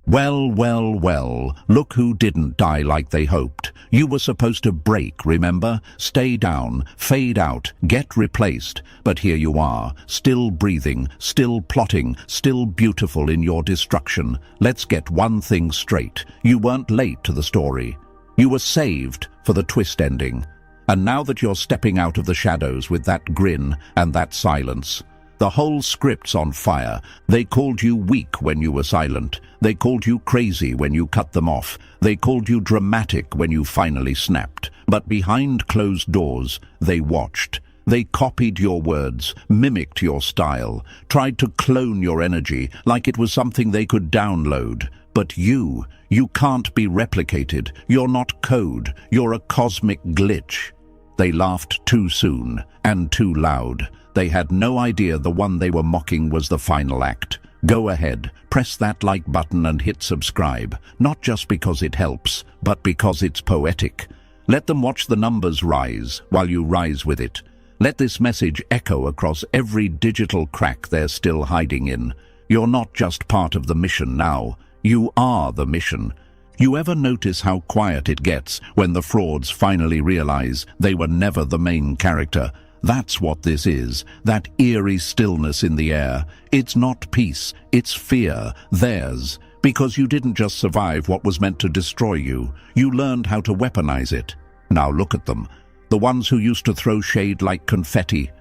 Well, well, well, look who didn't die like they hoped. You were supposed to break, remember? Stay down, fade out, get replaced. But here you are, still breathing, still plotting, still beautiful in your destruction. Let's get one thing straight. You weren't late to the story. You were saved for the twist ending. And now that you're stepping out of the shadows with that grin and that silence, the whole script's on fire. They called you weak when you were silent. They called you crazy when you cut them off. They called you dramatic when you finally snapped. But behind closed doors, they watched. They copied your words, mimicked your style, tried to clone your energy like it was something they could download. But you can't be replicated. You're not code. You're a cosmic glitch. They laughed too soon and too loud. They had no idea the one they were mocking was the final act. Go ahead, press that like button and hit subscribe, not just because it helps, but because it's poetic. Let them watch the numbers rise while you rise with it. Let this message echo across every digital crack they're still hiding in. You're not just part of the mission now. You are the mission. You ever notice how quiet it gets when the frauds finally realize they were never the main character? That's what this is, that eerie stillness in the air. It's not peace, it's fear, theirs. Because you didn't just survive what was meant to destroy you, you learned how to weaponize it. Now look at them, the ones who used to throw shade like confetti.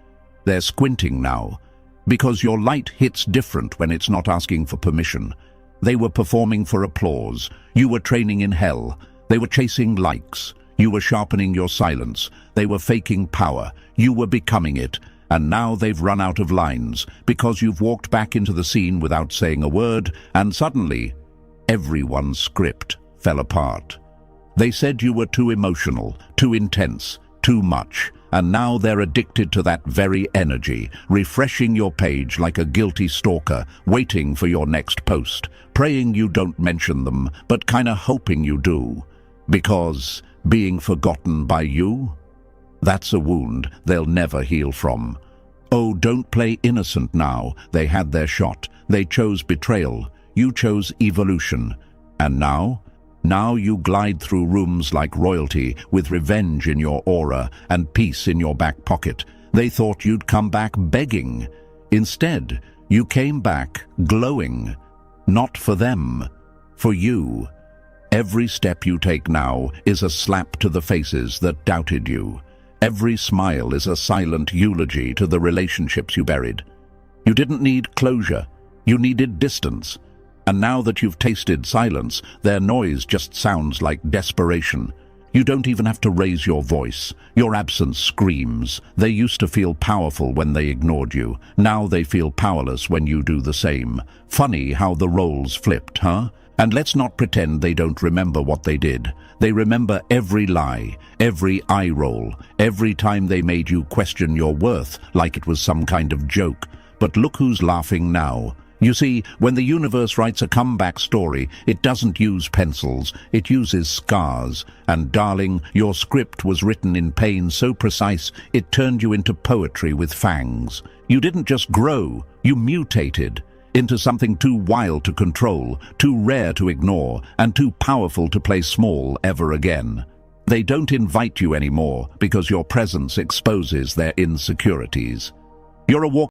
They're squinting now, because your light hits different when it's not asking for permission. They were performing for applause. You were training in hell. They were chasing likes. You were sharpening your silence. They were faking power. You were becoming it. And now they've run out of lines because you've walked back into the scene without saying a word, and suddenly, everyone's script fell apart. They said you were too emotional, too intense, too much, and now they're addicted to that very energy, refreshing your page like a guilty stalker, waiting for your next post, praying you don't mention them, but kinda hoping you do. Because being forgotten by you? That's a wound they'll never heal from. Oh, don't play innocent now. They had their shot. They chose betrayal. You chose evolution. And now? Now you glide through rooms like royalty, with revenge in your aura and peace in your back pocket. They thought you'd come back begging. Instead, you came back glowing. Not for them, for you. Every step you take now is a slap to the faces that doubted you. Every smile is a silent eulogy to the relationships you buried. You didn't need closure. You needed distance. And now that you've tasted silence, their noise just sounds like desperation. You don't even have to raise your voice. Your absence screams. They used to feel powerful when they ignored you. Now they feel powerless when you do the same. Funny how the roles flipped, huh? And let's not pretend they don't remember what they did. They remember every lie, every eye roll, every time they made you question your worth like it was some kind of joke. But look who's laughing now. You see, when the universe writes a comeback story, it doesn't use pencils, it uses scars. And darling, your script was written in pain so precise, it turned you into poetry with fangs. You didn't just grow, you mutated into something too wild to control, too rare to ignore, and too powerful to play small ever again. They don't invite you anymore because your presence exposes their insecurities. You're a